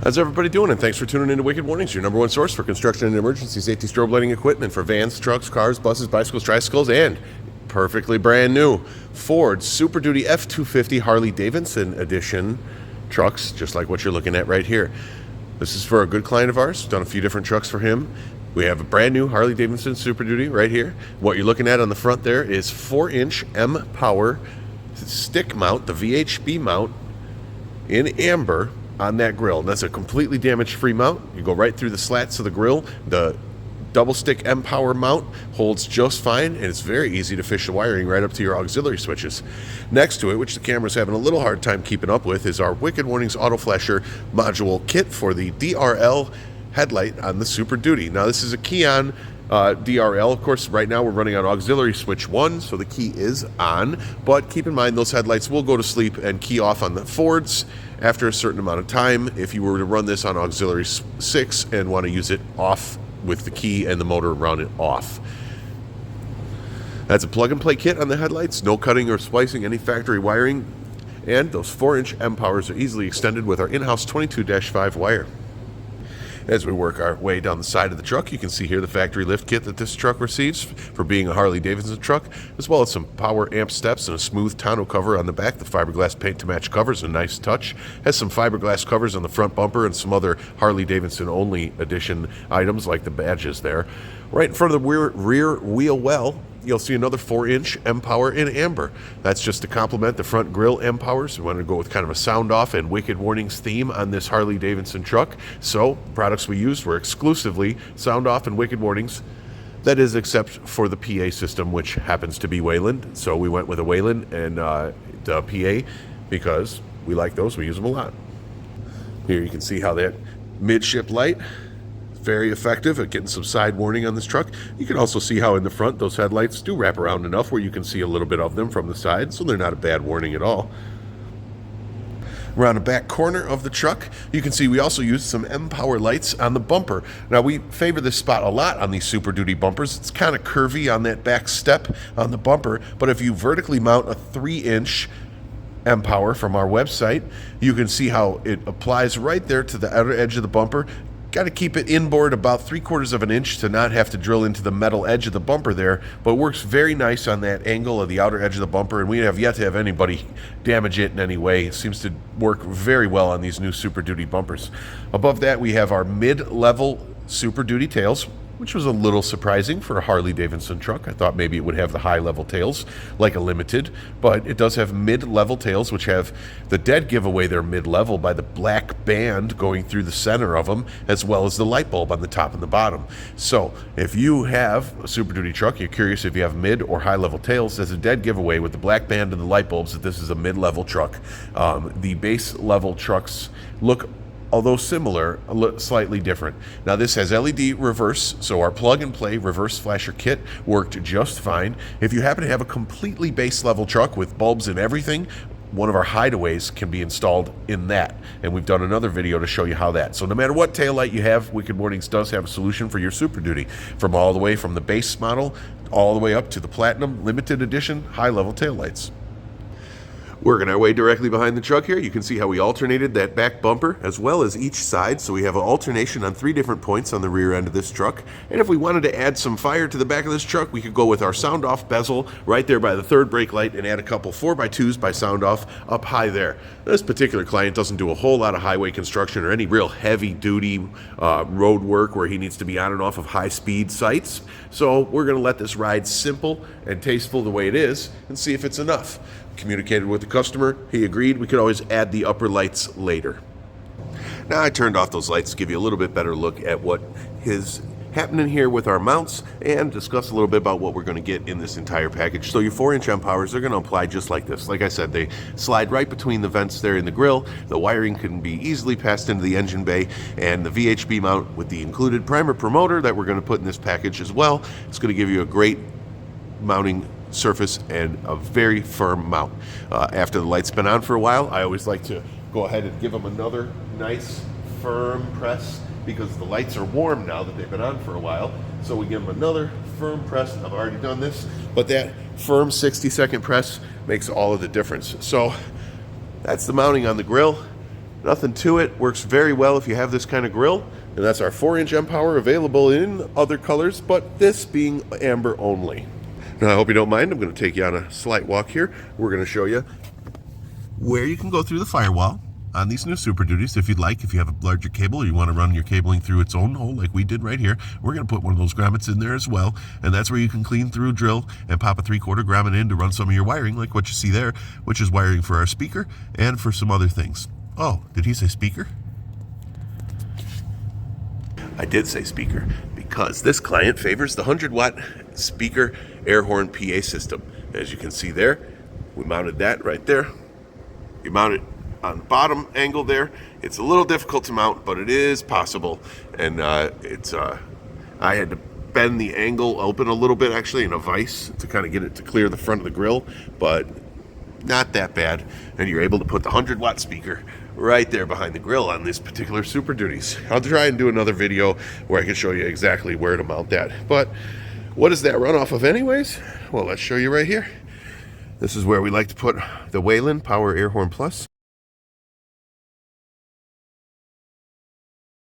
How's everybody doing? And thanks for tuning in to Wicked Warnings, your number one source for construction and emergency safety strobe lighting equipment for vans, trucks, cars, buses, bicycles, tricycles, and perfectly brand new Ford Super Duty F-250 Harley Davidson edition trucks, just like what you're looking at right here. This is for a good client of ours. Done a few different trucks for him. We have a brand new Harley Davidson Super Duty right here. What you're looking at on the front there is 4-inch mpower stick mount, the VHB mount in amber on that grill. That's a completely damage-free mount. You go right through the slats of the grill. The double stick mpower mount holds just fine, and it's very easy to fish the wiring right up to your auxiliary switches. Next to it, which the camera's having a little hard time keeping up with, is our Wicked Warnings auto flasher module kit for the DRL headlight on the Super Duty. Now this is a key on DRL. Of course, right now we're running on auxiliary switch 1, so the key is on, but keep in mind those headlights will go to sleep and key off on the Fords after a certain amount of time. If you were to run this on auxiliary 6 and want to use it off with the key and the motor run it off. That's a plug and play kit on the headlights, no cutting or splicing any factory wiring, and those 4-inch mpowers are easily extended with our in-house 22-5 wire. As we work our way down the side of the truck, you can see here the factory lift kit that this truck receives for being a Harley Davidson truck, as well as some power amp steps and a smooth tonneau cover on the back. The fiberglass paint to match cover is a nice touch. Has some fiberglass covers on the front bumper and some other Harley Davidson only edition items like the badges there. Right in front of the rear wheel well, you'll see another 4-inch mpower in amber. That's just to complement the front grille mpowers. We wanted to go with kind of a sound off and Wicked Warnings theme on this Harley Davidson truck. So products we used were exclusively sound off and Wicked Warnings. That is, except for the PA system, which happens to be Whelen. So we went with a Whelen and the PA because we like those. We use them a lot. Here you can see how that midship light, very effective at getting some side warning on this truck. You can also see how in the front those headlights do wrap around enough where you can see a little bit of them from the side, so they're not a bad warning at all. Around the back corner of the truck, you can see we also used some mpower lights on the bumper. Now we favor this spot a lot on these Super Duty bumpers. It's kind of curvy on that back step on the bumper, but if you vertically mount a 3-inch mpower from our website, you can see how it applies right there to the outer edge of the bumper. Got to keep it inboard about 3/4 of an inch to not have to drill into the metal edge of the bumper there, but it works very nice on that angle of the outer edge of the bumper, and we have yet to have anybody damage it in any way. It seems to work very well on these new Super Duty bumpers. Above that, we have our mid-level Super Duty tails, which was a little surprising for a Harley Davidson truck. I thought maybe it would have the high-level tails like a Limited, but it does have mid-level tails, which have the dead giveaway they're mid-level by the black band going through the center of them, as well as the light bulb on the top and the bottom. So if you have a Super Duty truck, you're curious if you have mid or high-level tails, there's a dead giveaway with the black band and the light bulbs that this is a mid-level truck. The base-level trucks look, although similar, slightly different. Now this has LED reverse, so our plug-and-play reverse flasher kit worked just fine. If you happen to have a completely base level truck with bulbs and everything, one of our hideaways can be installed in that, and we've done another video to show you how that. So no matter what taillight you have, Wicked Warnings does have a solution for your Super Duty, from all the way from the base model all the way up to the Platinum Limited Edition high-level taillights. Working our way directly behind the truck here, you can see how we alternated that back bumper as well as each side, so we have an alternation on 3 different points on the rear end of this truck. And if we wanted to add some fire to the back of this truck, we could go with our sound off bezel right there by the third brake light and add a couple 4x2s by sound off up high there. This particular client doesn't do a whole lot of highway construction or any real heavy duty road work where he needs to be on and off of high speed sites, so we're going to let this ride simple and tasteful the way it is and see if it's enough. Communicated with the customer, he agreed we could always add the upper lights later. Now I turned off those lights to give you a little bit better look at what is happening here with our mounts and discuss a little bit about what we're going to get in this entire package. So your 4-inch mpowers are going to apply just like this. Like I said, they slide right between the vents there in the grill. The wiring can be easily passed into the engine bay, and the VHB mount with the included primer promoter that we're going to put in this package as well, it's going to give you a great mounting surface and a very firm mount. After the light's been on for a while, I always like to go ahead and give them another nice firm press because the lights are warm now that they've been on for a while. So we give them another firm press. I've already done this, but that firm 60-second press makes all of the difference. So that's the mounting on the grill. Nothing to it. Works very well if you have this kind of grill. And that's our 4-inch mpower, available in other colors, but this being amber only. Now, I hope you don't mind. I'm going to take you on a slight walk here. We're going to show you where you can go through the firewall on these new SUPERDUTYs. If you'd like, if you have a larger cable or you want to run your cabling through its own hole like we did right here, we're going to put one of those grommets in there as well. And that's where you can clean through a drill and pop a 3/4 grommet in to run some of your wiring, like what you see there, which is wiring for our speaker and for some other things. Oh, did he say speaker? I did say speaker, because this client favors the 100-watt speaker air horn PA system. As you can see there, we mounted that right there. You mount it on the bottom angle there. It's a little difficult to mount, but it is possible. And I had to bend the angle open a little bit, actually, in a vise to kind of get it to clear the front of the grill, but not that bad. And you're able to put the 100-watt speaker right there behind the grill on this particular SUPERDUTYs. I'll try and do another video where I can show you exactly where to mount that. But what does that run off of anyways? Well, let's show you right here. This is where we like to put the Whelen Power Air Horn Plus.